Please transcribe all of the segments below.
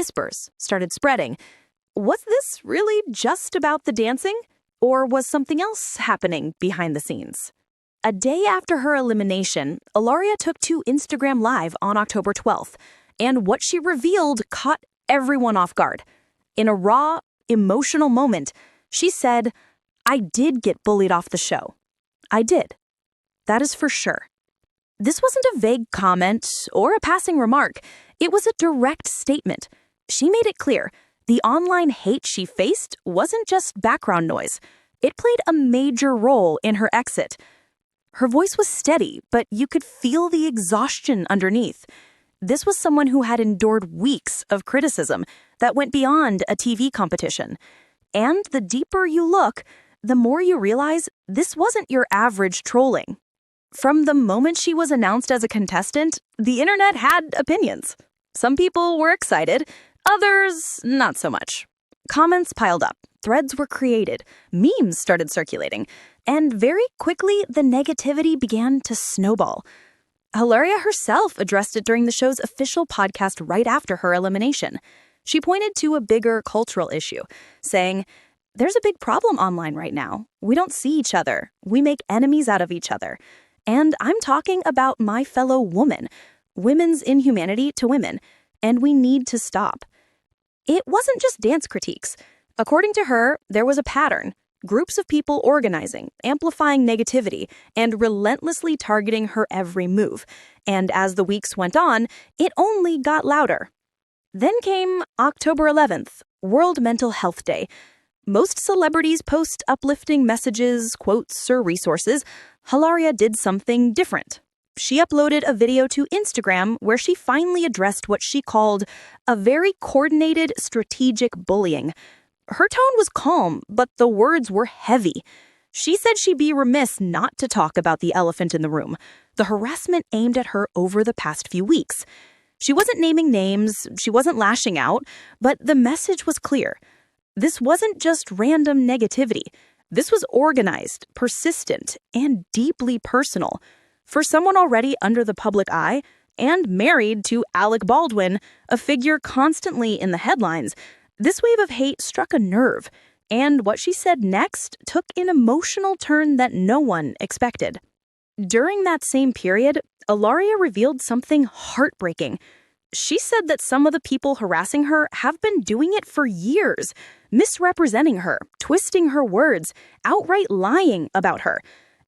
Whispers started spreading. Was this really just about the dancing? Or was something else happening behind the scenes? A day after her elimination, Ilaria took to Instagram Live on October 12th, and what she revealed caught everyone off guard. In a raw, emotional moment, she said, "I did get bullied off the show. I did. That is for sure." This wasn't a vague comment or a passing remark. It was a direct statement. She made it clear the online hate she faced wasn't just background noise. It played a major role in her exit. Her voice was steady, but you could feel the exhaustion underneath. This was someone who had endured weeks of criticism that went beyond a TV competition. And the deeper you look, the more you realize this wasn't your average trolling. From the moment she was announced as a contestant, the internet had opinions. Some people were excited, others not so much. Comments piled up, threads were created, memes started circulating, and very quickly the negativity began to snowball. Ilaria herself addressed it during the show's official podcast right after her elimination. She pointed to a bigger cultural issue, saying, "There's a big problem online right now. We don't see each other. We make enemies out of each other. And I'm talking about my fellow woman, women's inhumanity to women, and we need to stop." It wasn't just dance critiques. According to her, there was a pattern. Groups of people organizing, amplifying negativity, and relentlessly targeting her every move. And as the weeks went on, it only got louder. Then came October 11th, World Mental Health Day. Most celebrities post uplifting messages, quotes, or resources. Ilaria did something different. She uploaded a video to Instagram where she finally addressed what she called a very coordinated, strategic bullying. Her tone was calm, but the words were heavy. She said she'd be remiss not to talk about the elephant in the room, the harassment aimed at her over the past few weeks. She wasn't naming names, she wasn't lashing out, but the message was clear. This wasn't just random negativity. This was organized, persistent, and deeply personal. For someone already under the public eye and married to Alec Baldwin, a figure constantly in the headlines, this wave of hate struck a nerve, and what she said next took an emotional turn that no one expected. During that same period, Ilaria revealed something heartbreaking. She said that some of the people harassing her have been doing it for years, misrepresenting her, twisting her words, outright lying about her.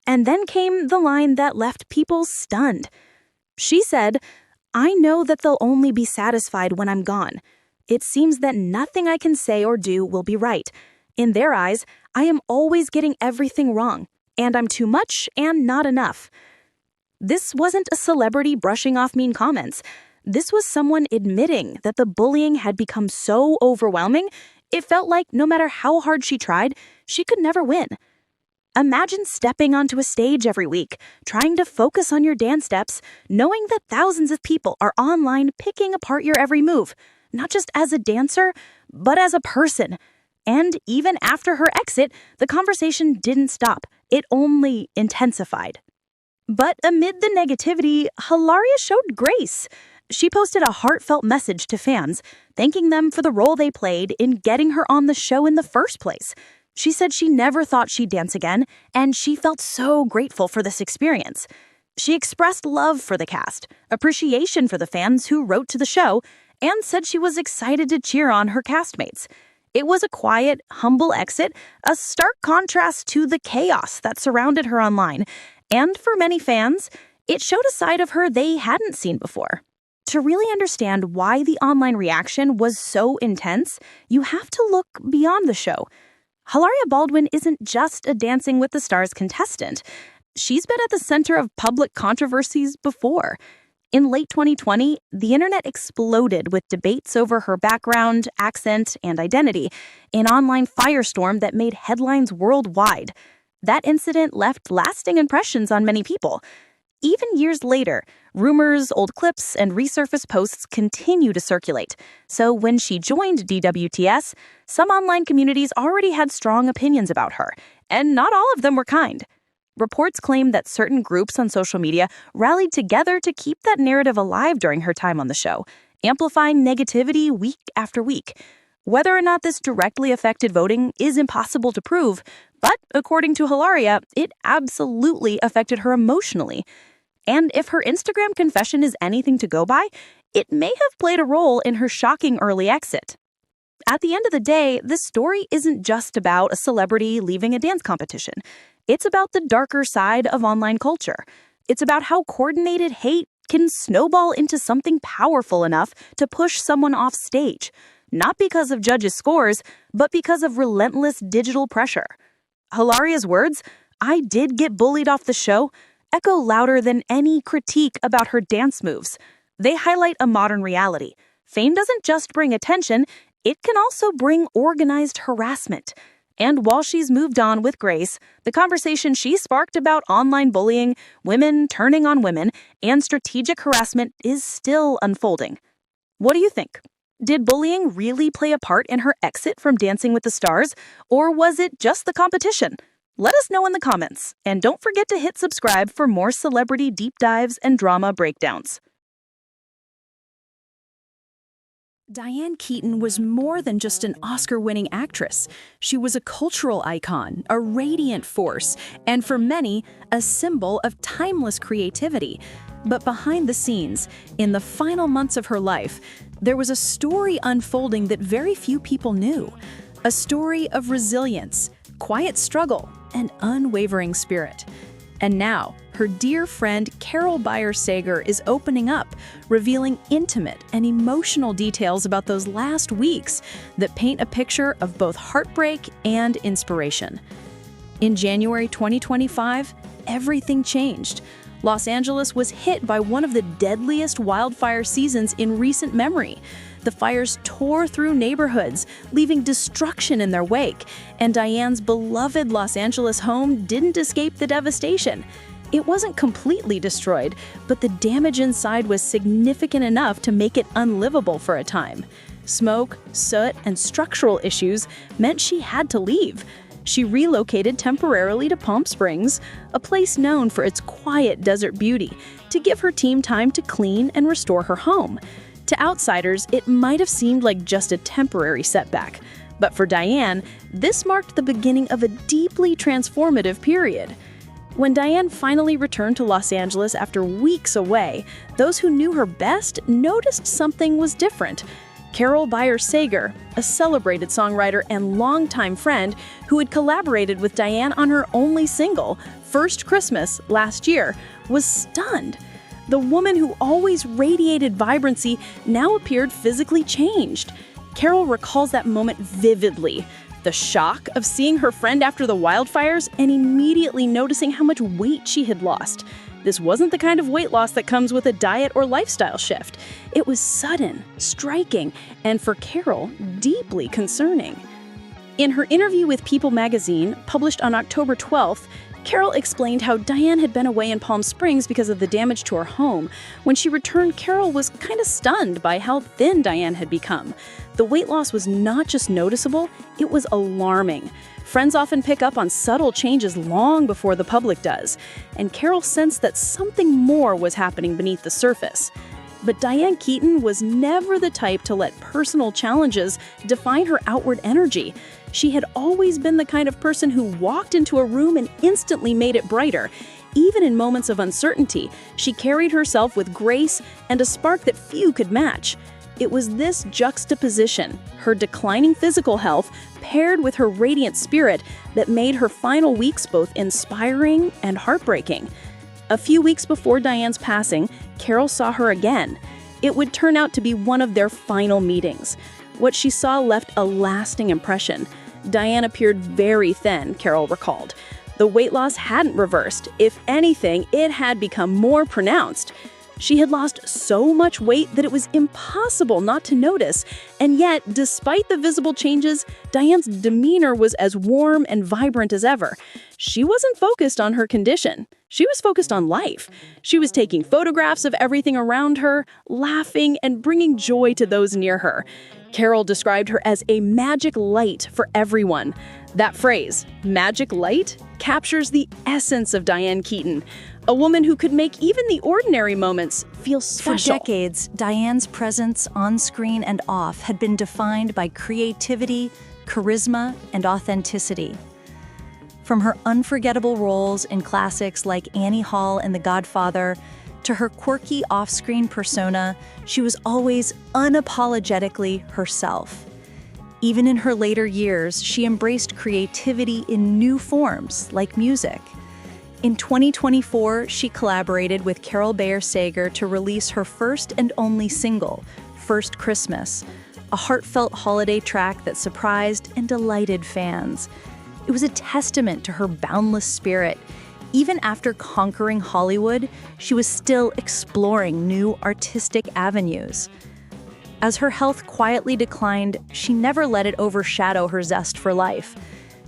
And then came the line that left people stunned. She said, "I know that they'll only be satisfied when I'm gone. It seems that nothing I can say or do will be right. In their eyes, I am always getting everything wrong, and I'm too much and not enough." This wasn't a celebrity brushing off mean comments. This was someone admitting that the bullying had become so overwhelming, it felt like no matter how hard she tried, she could never win. Imagine stepping onto a stage every week, trying to focus on your dance steps, knowing that thousands of people are online picking apart your every move, not just as a dancer, but as a person. And even after her exit, the conversation didn't stop. It only intensified. But amid the negativity, Ilaria showed grace. She posted a heartfelt message to fans, thanking them for the role they played in getting her on the show in the first place. She said she never thought she'd dance again, and she felt so grateful for this experience. She expressed love for the cast, appreciation for the fans who wrote to the show, and said she was excited to cheer on her castmates. It was a quiet, humble exit, a stark contrast to the chaos that surrounded her online. And for many fans, it showed a side of her they hadn't seen before. To really understand why the online reaction was so intense, you have to look beyond the show. Ilaria Baldwin isn't just a Dancing with the Stars contestant. She's been at the center of public controversies before. In late 2020, the internet exploded with debates over her background, accent, and identity, an online firestorm that made headlines worldwide. That incident left lasting impressions on many people. Even years later, rumors, old clips, and resurfaced posts continue to circulate. So when she joined DWTS, some online communities already had strong opinions about her, and not all of them were kind. Reports claim that certain groups on social media rallied together to keep that narrative alive during her time on the show, amplifying negativity week after week. Whether or not this directly affected voting is impossible to prove, but according to Hilaria, it absolutely affected her emotionally. And if her Instagram confession is anything to go by, it may have played a role in her shocking early exit. At the end of the day, this story isn't just about a celebrity leaving a dance competition. It's about the darker side of online culture. It's about how coordinated hate can snowball into something powerful enough to push someone off stage, not because of judges' scores, but because of relentless digital pressure. Hilaria's words, "I did get bullied off the show," echo louder than any critique about her dance moves. They highlight a modern reality. Fame doesn't just bring attention, it can also bring organized harassment. And while she's moved on with grace, the conversation she sparked about online bullying, women turning on women, and strategic harassment is still unfolding. What do you think? Did bullying really play a part in her exit from Dancing with the Stars, or was it just the competition? Let us know in the comments, and don't forget to hit subscribe for more celebrity deep dives and drama breakdowns. Diane Keaton was more than just an Oscar-winning actress. She was a cultural icon, a radiant force, and for many, a symbol of timeless creativity. But behind the scenes, in the final months of her life, there was a story unfolding that very few people knew. A story of resilience, quiet struggle, and unwavering spirit. And now, her dear friend Carol Byer-Sager is opening up, revealing intimate and emotional details about those last weeks that paint a picture of both heartbreak and inspiration. In January 2025, everything changed. Los Angeles was hit by one of the deadliest wildfire seasons in recent memory. The fires tore through neighborhoods, leaving destruction in their wake, and Diane's beloved Los Angeles home didn't escape the devastation. It wasn't completely destroyed, but the damage inside was significant enough to make it unlivable for a time. Smoke, soot, and structural issues meant she had to leave. She relocated temporarily to Palm Springs, a place known for its quiet desert beauty, to give her team time to clean and restore her home. To outsiders, it might have seemed like just a temporary setback, but for Diane, this marked the beginning of a deeply transformative period. When Diane finally returned to Los Angeles after weeks away, those who knew her best noticed something was different. Carol Byer-Sager, a celebrated songwriter and longtime friend who had collaborated with Diane on her only single, First Christmas, last year, was stunned. The woman who always radiated vibrancy now appeared physically changed. Carol recalls that moment vividly. The shock of seeing her friend after the wildfires and immediately noticing how much weight she had lost. This wasn't the kind of weight loss that comes with a diet or lifestyle shift. It was sudden, striking, and for Carol, deeply concerning. In her interview with People magazine, published on October 12th, Carol explained how Diane had been away in Palm Springs because of the damage to her home. When she returned, Carol was kind of stunned by how thin Diane had become. The weight loss was not just noticeable, it was alarming. Friends often pick up on subtle changes long before the public does, and Carol sensed that something more was happening beneath the surface. But Diane Keaton was never the type to let personal challenges define her outward energy. She had always been the kind of person who walked into a room and instantly made it brighter. Even in moments of uncertainty, she carried herself with grace and a spark that few could match. It was this juxtaposition, her declining physical health paired with her radiant spirit, that made her final weeks both inspiring and heartbreaking. A few weeks before Diane's passing, Carol saw her again. It would turn out to be one of their final meetings. What she saw left a lasting impression. Diane appeared very thin, Carol recalled. The weight loss hadn't reversed. If anything, it had become more pronounced. She had lost so much weight that it was impossible not to notice. And yet, despite the visible changes, Diane's demeanor was as warm and vibrant as ever. she wasn't focused on her condition. She was focused on life. She was taking photographs of everything around her, laughing and bringing joy to those near her. Carol described her as a magic light for everyone. That phrase, magic light, captures the essence of Diane Keaton, a woman who could make even the ordinary moments feel special. For decades, Diane's presence on screen and off had been defined by creativity, charisma, and authenticity. From her unforgettable roles in classics like Annie Hall and The Godfather, to her quirky off-screen persona, she was always unapologetically herself. Even in her later years, she embraced creativity in new forms, like music. In 2024, she collaborated with Carol Bayer Sager to release her first and only single, First Christmas, a heartfelt holiday track that surprised and delighted fans. It was a testament to her boundless spirit. Even after conquering Hollywood, she was still exploring new artistic avenues. As her health quietly declined, she never let it overshadow her zest for life.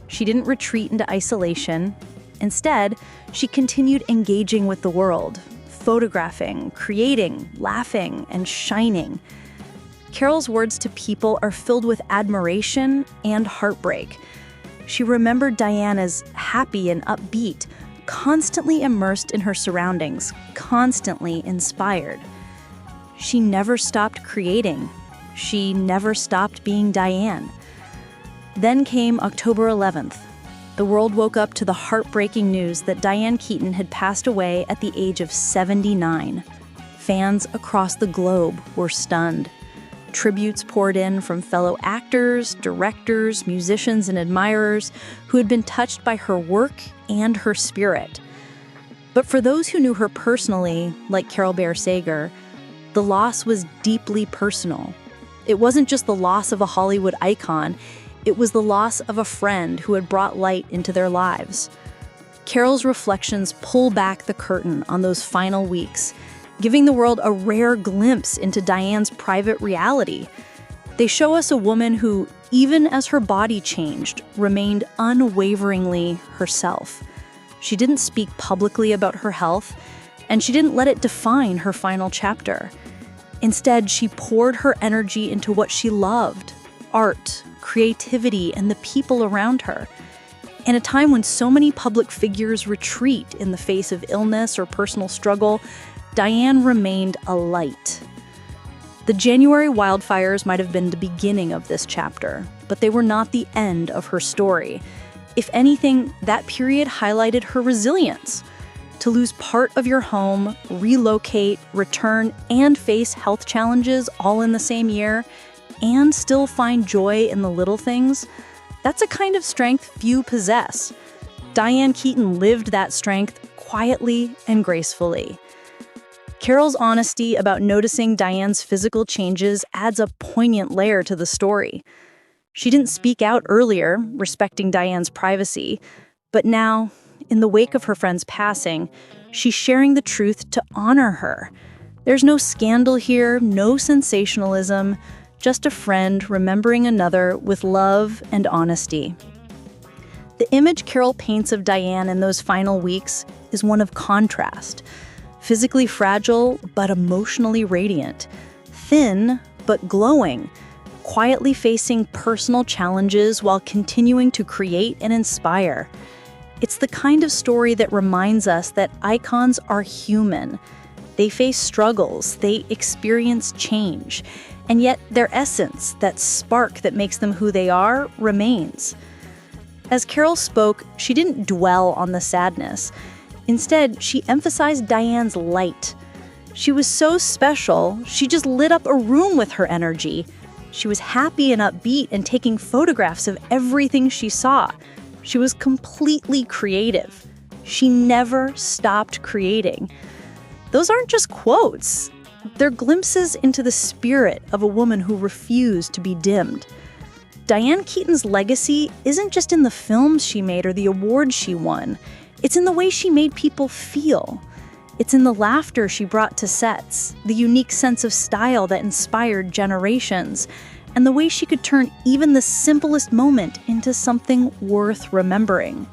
She didn't retreat into isolation. Instead, she continued engaging with the world, photographing, creating, laughing, and shining. Carol's words to people are filled with admiration and heartbreak. She remembered Diane as happy and upbeat, constantly immersed in her surroundings, constantly inspired. She never stopped creating. She never stopped being Diane. Then came October 11th. The world woke up to the heartbreaking news that Diane Keaton had passed away at the age of 79. Fans across the globe were stunned. Tributes poured in from fellow actors, directors, musicians, and admirers who had been touched by her work and her spirit. But for those who knew her personally, like Carol Bayer Sager, the loss was deeply personal. It wasn't just the loss of a Hollywood icon, it was the loss of a friend who had brought light into their lives. Carol's reflections pull back the curtain on those final weeks, giving the world a rare glimpse into Diane's private reality. They show us a woman who, even as her body changed, remained unwaveringly herself. She didn't speak publicly about her health, and she didn't let it define her final chapter. Instead, she poured her energy into what she loved: art, creativity, and the people around her. In a time when so many public figures retreat in the face of illness or personal struggle, Diane remained a light. The January wildfires might have been the beginning of this chapter, but they were not the end of her story. If anything, that period highlighted her resilience. To lose part of your home, relocate, return, and face health challenges all in the same year, and still find joy in the little things, that's a kind of strength few possess. Diane Keaton lived that strength quietly and gracefully. Carol's honesty about noticing Diane's physical changes adds a poignant layer to the story. She didn't speak out earlier, respecting Diane's privacy, but now, in the wake of her friend's passing, she's sharing the truth to honor her. There's no scandal here, no sensationalism, just a friend remembering another with love and honesty. The image Carol paints of Diane in those final weeks is one of contrast. Physically fragile, but emotionally radiant. Thin, but glowing. Quietly facing personal challenges while continuing to create and inspire. It's the kind of story that reminds us that icons are human. They face struggles, they experience change, and yet their essence, that spark that makes them who they are, remains. As Carol spoke, she didn't dwell on the sadness. Instead, she emphasized Diane's light. She was so special, she just lit up a room with her energy. She was happy and upbeat and taking photographs of everything she saw. She was completely creative. She never stopped creating. Those aren't just quotes. They're glimpses into the spirit of a woman who refused to be dimmed. Diane Keaton's legacy isn't just in the films she made or the awards she won. It's in the way she made people feel. It's in the laughter she brought to sets, the unique sense of style that inspired generations, and the way she could turn even the simplest moment into something worth remembering.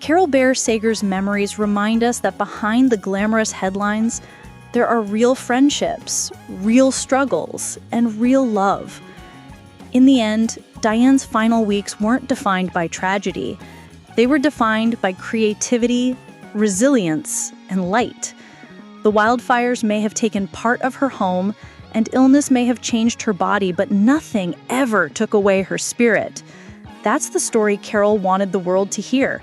Carol Bear Sager's memories remind us that behind the glamorous headlines, there are real friendships, real struggles, and real love. In the end, Diane's final weeks weren't defined by tragedy. They were defined by creativity, resilience, and light. The wildfires may have taken part of her home, and illness may have changed her body, but nothing ever took away her spirit. That's the story Carol wanted the world to hear.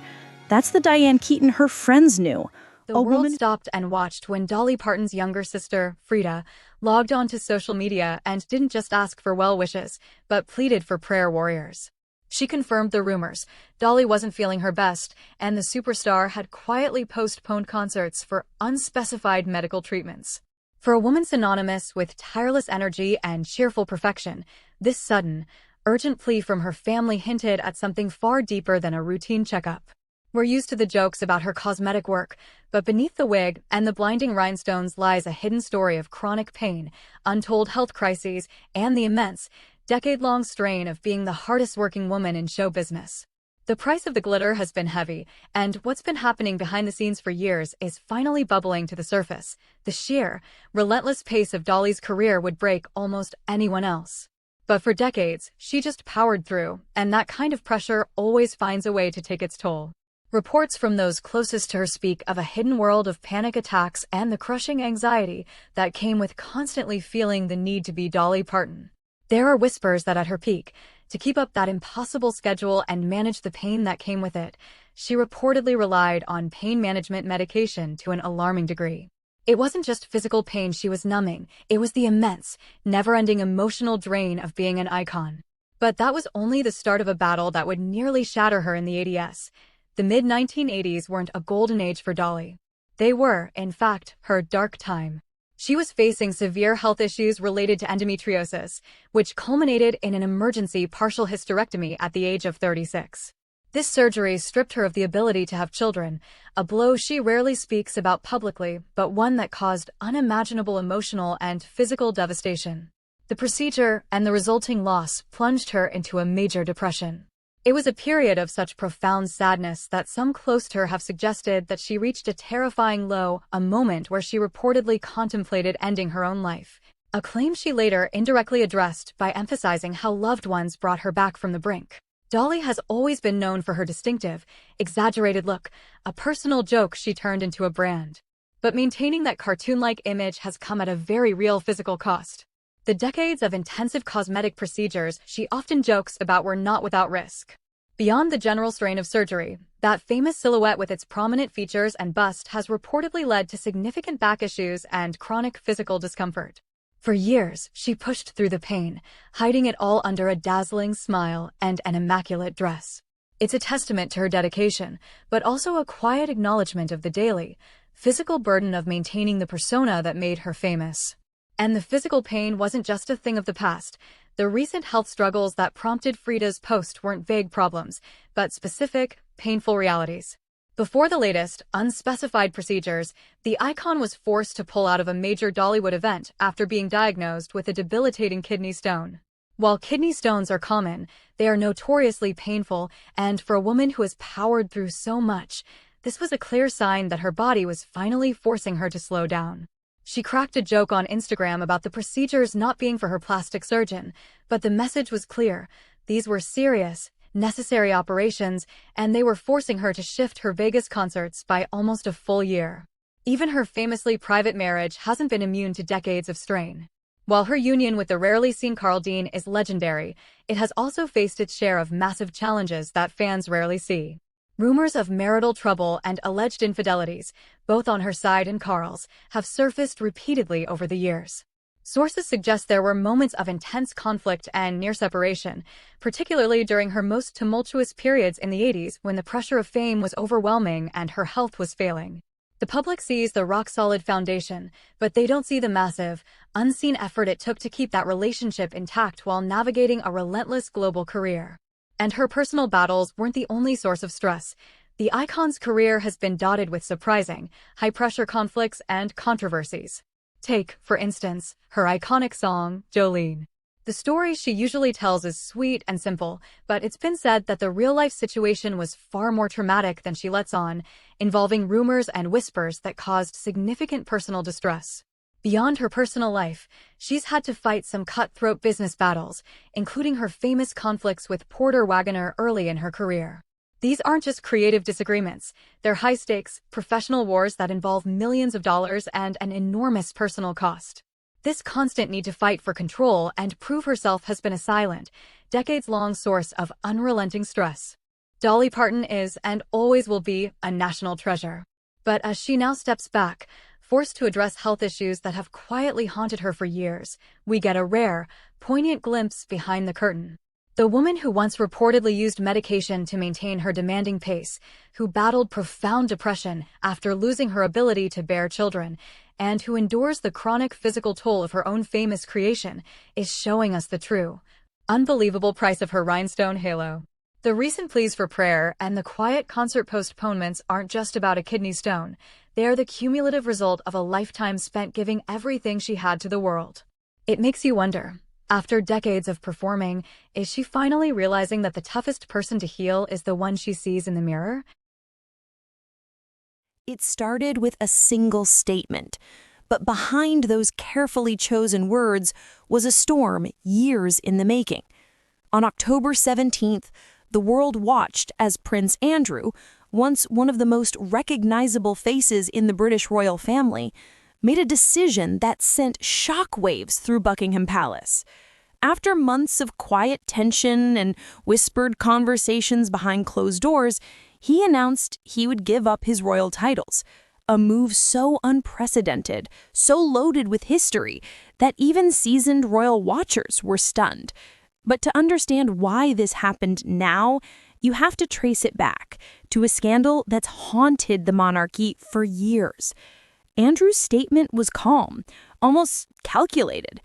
That's the Diane Keaton her friends knew. The world stopped and watched when Dolly Parton's younger sister, Frida, logged onto social media and didn't just ask for well wishes, but pleaded for prayer warriors. She confirmed the rumors. Dolly wasn't feeling her best, and the superstar had quietly postponed concerts for unspecified medical treatments. For a woman synonymous with tireless energy and cheerful perfection, this sudden, urgent plea from her family hinted at something far deeper than a routine checkup. We're used to the jokes about her cosmetic work, but beneath the wig and the blinding rhinestones lies a hidden story of chronic pain, untold health crises, and the immense, decade-long strain of being the hardest-working woman in show business. The price of the glitter has been heavy, and what's been happening behind the scenes for years is finally bubbling to the surface. The sheer, relentless pace of Dolly's career would break almost anyone else. But for decades, she just powered through, and that kind of pressure always finds a way to take its toll. Reports from those closest to her speak of a hidden world of panic attacks and the crushing anxiety that came with constantly feeling the need to be Dolly Parton. There are whispers that at her peak, to keep up that impossible schedule and manage the pain that came with it, she reportedly relied on pain management medication to an alarming degree. It wasn't just physical pain she was numbing, it was the immense, never-ending emotional drain of being an icon. But that was only the start of a battle that would nearly shatter her in the 80s. The mid-1980s weren't a golden age for Dolly. They were, in fact, her dark time. She was facing severe health issues related to endometriosis, which culminated in an emergency partial hysterectomy at the age of 36. This surgery stripped her of the ability to have children, a blow she rarely speaks about publicly, but one that caused unimaginable emotional and physical devastation. The procedure and the resulting loss plunged her into a major depression. It was a period of such profound sadness that some close to her have suggested that she reached a terrifying low, a moment where she reportedly contemplated ending her own life, a claim she later indirectly addressed by emphasizing how loved ones brought her back from the brink. Dolly has always been known for her distinctive, exaggerated look, a personal joke she turned into a brand. But maintaining that cartoon-like image has come at a very real physical cost. The decades of intensive cosmetic procedures she often jokes about were not without risk. Beyond the general strain of surgery, that famous silhouette with its prominent features and bust has reportedly led to significant back issues and chronic physical discomfort. For years, she pushed through the pain, hiding it all under a dazzling smile and an immaculate dress. It's a testament to her dedication, but also a quiet acknowledgement of the daily, physical burden of maintaining the persona that made her famous. And the physical pain wasn't just a thing of the past. The recent health struggles that prompted Frida's post weren't vague problems, but specific, painful realities. Before the latest, unspecified procedures, the icon was forced to pull out of a major Dollywood event after being diagnosed with a debilitating kidney stone. While kidney stones are common, they are notoriously painful, and for a woman who has powered through so much, this was a clear sign that her body was finally forcing her to slow down. She cracked a joke on Instagram about the procedures not being for her plastic surgeon, but the message was clear. These were serious, necessary operations, and they were forcing her to shift her Vegas concerts by almost a full year. Even her famously private marriage hasn't been immune to decades of strain. While her union with the rarely seen Carl Dean is legendary, it has also faced its share of massive challenges that fans rarely see. Rumors of marital trouble and alleged infidelities, both on her side and Carl's, have surfaced repeatedly over the years. Sources suggest there were moments of intense conflict and near separation, particularly during her most tumultuous periods in the 80s when the pressure of fame was overwhelming and her health was failing. The public sees the rock-solid foundation, but they don't see the massive, unseen effort it took to keep that relationship intact while navigating a relentless global career. And her personal battles weren't the only source of stress. The icon's career has been dotted with surprising, high-pressure conflicts and controversies. Take, for instance, her iconic song, Jolene. The story she usually tells is sweet and simple, but it's been said that the real-life situation was far more traumatic than she lets on, involving rumors and whispers that caused significant personal distress. Beyond her personal life, she's had to fight some cutthroat business battles, including her famous conflicts with Porter Wagoner early in her career. These aren't just creative disagreements, they're high-stakes, professional wars that involve millions of dollars and an enormous personal cost. This constant need to fight for control and prove herself has been a silent, decades-long source of unrelenting stress. Dolly Parton is, and always will be, a national treasure. But as she now steps back, forced to address health issues that have quietly haunted her for years, we get a rare, poignant glimpse behind the curtain. The woman who once reportedly used medication to maintain her demanding pace, who battled profound depression after losing her ability to bear children, and who endures the chronic physical toll of her own famous creation, is showing us the true, unbelievable price of her rhinestone halo. The recent pleas for prayer and the quiet concert postponements aren't just about a kidney stone. They are the cumulative result of a lifetime spent giving everything she had to the world. It makes you wonder, after decades of performing, is she finally realizing that the toughest person to heal is the one she sees in the mirror? It started with a single statement, but behind those carefully chosen words was a storm years in the making. On October 17th, the world watched as Prince Andrew, once one of the most recognizable faces in the British royal family, made a decision that sent shockwaves through Buckingham Palace. After months of quiet tension and whispered conversations behind closed doors, he announced he would give up his royal titles, a move so unprecedented, so loaded with history, that even seasoned royal watchers were stunned. But to understand why this happened now, you have to trace it back to a scandal that's haunted the monarchy for years. Andrew's statement was calm, almost calculated.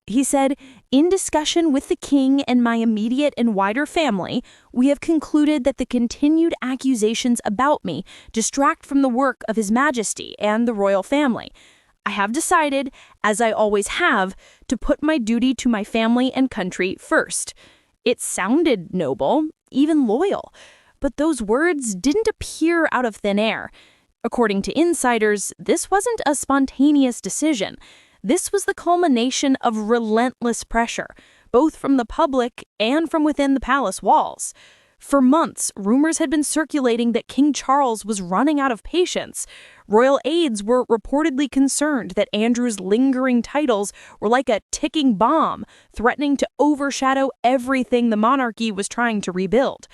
He said, "In discussion with the king and my immediate and wider family, we have concluded that the continued accusations about me distract from the work of His Majesty and the royal family. I have decided, as I always have, to put my duty to my family and country first." It sounded noble, even loyal, but those words didn't appear out of thin air. According to insiders, this wasn't a spontaneous decision. This was the culmination of relentless pressure, both from the public and from within the palace walls. For months, rumors had been circulating that King Charles was running out of patience. Royal aides were reportedly concerned that Andrew's lingering titles were like a ticking bomb, threatening to overshadow everything the monarchy was trying to rebuild.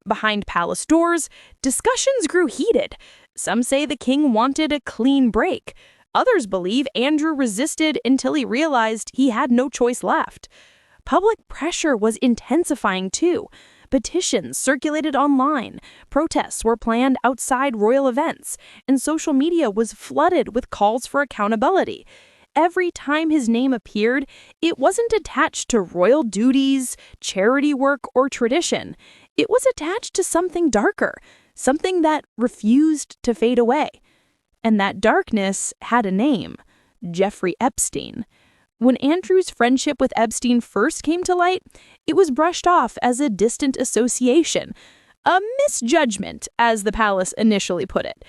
Behind palace doors, discussions grew heated. Some say the king wanted a clean break. Others believe Andrew resisted until he realized he had no choice left. Public pressure was intensifying too. Petitions circulated online, protests were planned outside royal events, and social media was flooded with calls for accountability. Every time his name appeared, it wasn't attached to royal duties, charity work, or tradition. It was attached to something darker, something that refused to fade away. And that darkness had a name: Jeffrey Epstein. When Andrew's friendship with Epstein first came to light, it was brushed off as a distant association, a misjudgment, as the palace initially put it.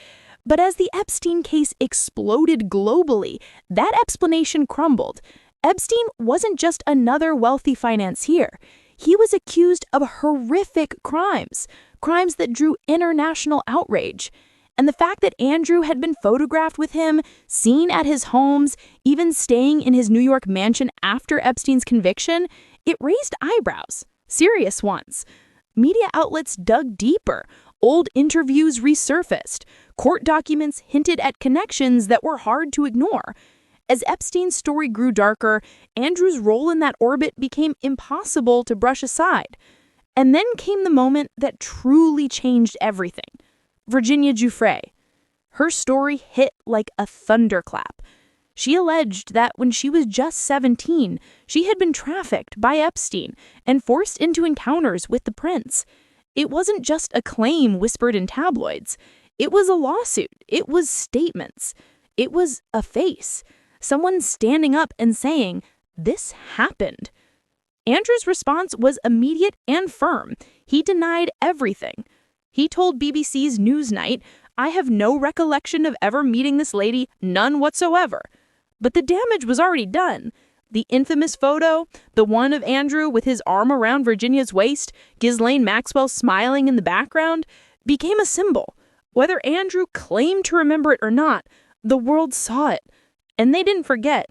But as the Epstein case exploded globally, that explanation crumbled. Epstein wasn't just another wealthy financier. He was accused of horrific crimes that drew international outrage. And the fact that Andrew had been photographed with him, seen at his homes, even staying in his New York mansion after Epstein's conviction, it raised eyebrows, serious ones. Media outlets dug deeper. Old interviews resurfaced. Court documents hinted at connections that were hard to ignore. As Epstein's story grew darker, Andrew's role in that orbit became impossible to brush aside. And then came the moment that truly changed everything. Virginia Giuffre. Her story hit like a thunderclap. She alleged that when she was just 17, she had been trafficked by Epstein and forced into encounters with the prince. It wasn't just a claim whispered in tabloids. It was a lawsuit. It was statements. It was a face. Someone standing up and saying, "This happened." Andrew's response was immediate and firm. He denied everything. He told BBC's Newsnight, "I have no recollection of ever meeting this lady, none whatsoever." But the damage was already done. The infamous photo, the one of Andrew with his arm around Virginia's waist, Ghislaine Maxwell smiling in the background, became a symbol. Whether Andrew claimed to remember it or not, the world saw it. And they didn't forget.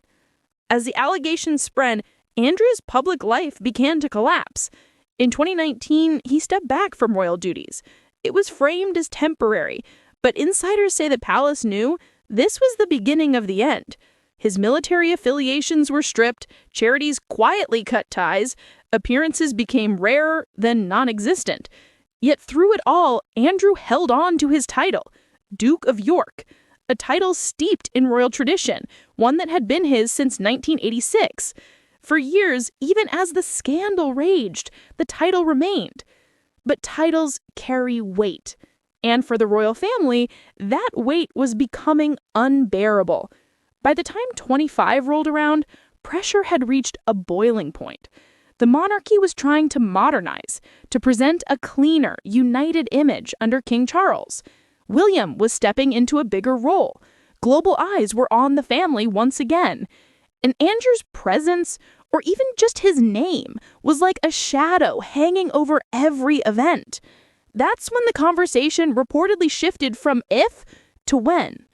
As the allegations spread, Andrew's public life began to collapse. In 2019, he stepped back from royal duties. It was framed as temporary, but insiders say the palace knew this was the beginning of the end. His military affiliations were stripped, charities quietly cut ties, appearances became rarer than non-existent. Yet through it all, Andrew held on to his title, Duke of York, a title steeped in royal tradition, one that had been his since 1986. For years, even as the scandal raged, the title remained. But titles carry weight. And for the royal family, that weight was becoming unbearable. By the time 25 rolled around, pressure had reached a boiling point. The monarchy was trying to modernize, to present a cleaner, united image under King Charles. William was stepping into a bigger role. Global eyes were on the family once again. And Andrew's presence, or even just his name, was like a shadow hanging over every event. That's when the conversation reportedly shifted from if to when.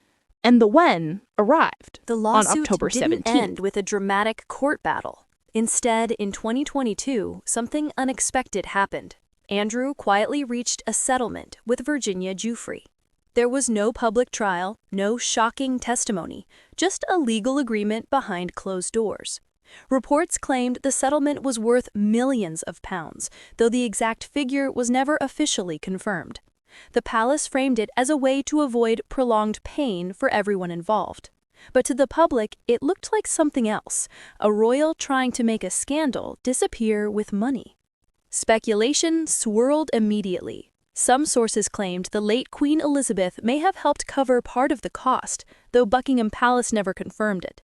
And the when arrived The on lawsuit October didn't 17th. end with a dramatic court battle. Instead, in 2022, something unexpected happened. Andrew quietly reached a settlement with Virginia Giuffre. There was no public trial, no shocking testimony, just a legal agreement behind closed doors. Reports claimed the settlement was worth millions of pounds, though the exact figure was never officially confirmed. The palace framed it as a way to avoid prolonged pain for everyone involved. But to the public, it looked like something else, a royal trying to make a scandal disappear with money. Speculation swirled immediately. Some sources claimed the late Queen Elizabeth may have helped cover part of the cost, though Buckingham Palace never confirmed it.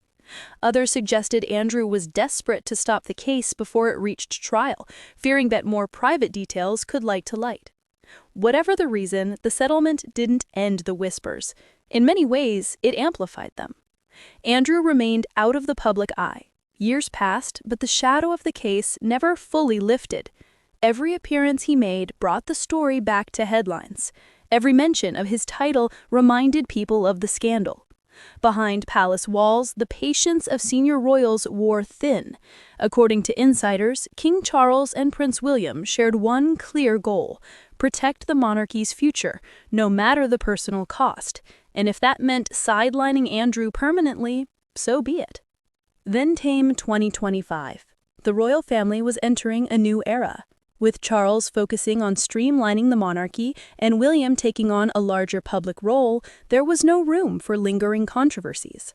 Others suggested Andrew was desperate to stop the case before it reached trial, fearing that more private details could light to light. Whatever the reason, the settlement didn't end the whispers. In many ways, it amplified them. Andrew remained out of the public eye. Years passed, but the shadow of the case never fully lifted. Every appearance he made brought the story back to headlines. Every mention of his title reminded people of the scandal. Behind palace walls, the patience of senior royals wore thin. According to insiders, King Charles and Prince William shared one clear goal: protect the monarchy's future, no matter the personal cost. And if that meant sidelining Andrew permanently, so be it. Then came 2025. The royal family was entering a new era. With Charles focusing on streamlining the monarchy and William taking on a larger public role, there was no room for lingering controversies.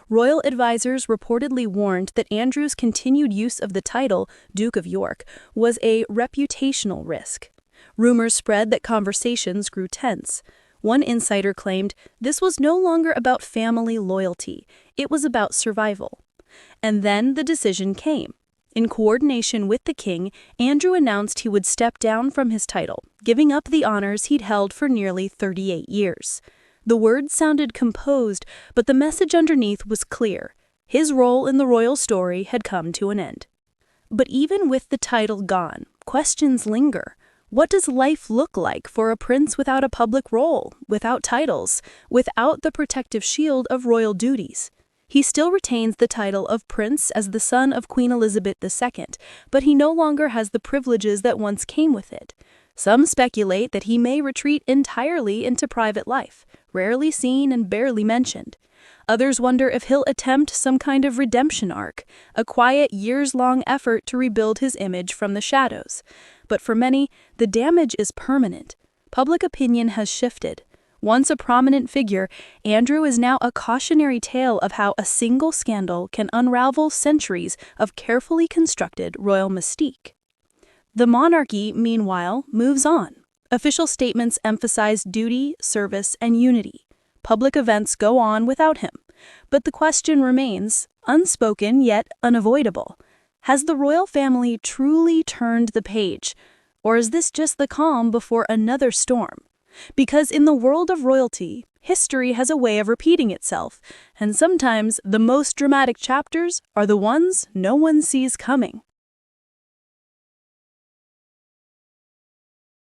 Royal advisors reportedly warned that Andrew's continued use of the title, Duke of York, was a reputational risk. Rumors spread that conversations grew tense. One insider claimed this was no longer about family loyalty, it was about survival. And then the decision came. In coordination with the king, Andrew announced he would step down from his title, giving up the honors he'd held for nearly 38 years. The words sounded composed, but the message underneath was clear. His role in the royal story had come to an end. But even with the title gone, questions linger. What does life look like for a prince without a public role, without titles, without the protective shield of royal duties? He still retains the title of prince as the son of Queen Elizabeth II, but he no longer has the privileges that once came with it. Some speculate that he may retreat entirely into private life, rarely seen and barely mentioned. Others wonder if he'll attempt some kind of redemption arc, a quiet, years-long effort to rebuild his image from the shadows. But for many, the damage is permanent. Public opinion has shifted. Once a prominent figure, Andrew is now a cautionary tale of how a single scandal can unravel centuries of carefully constructed royal mystique. The monarchy, meanwhile, moves on. Official statements emphasize duty, service, and unity. Public events go on without him. But the question remains, unspoken yet unavoidable. Has the royal family truly turned the page? Or is this just the calm before another storm? Because in the world of royalty, history has a way of repeating itself, and sometimes the most dramatic chapters are the ones no one sees coming.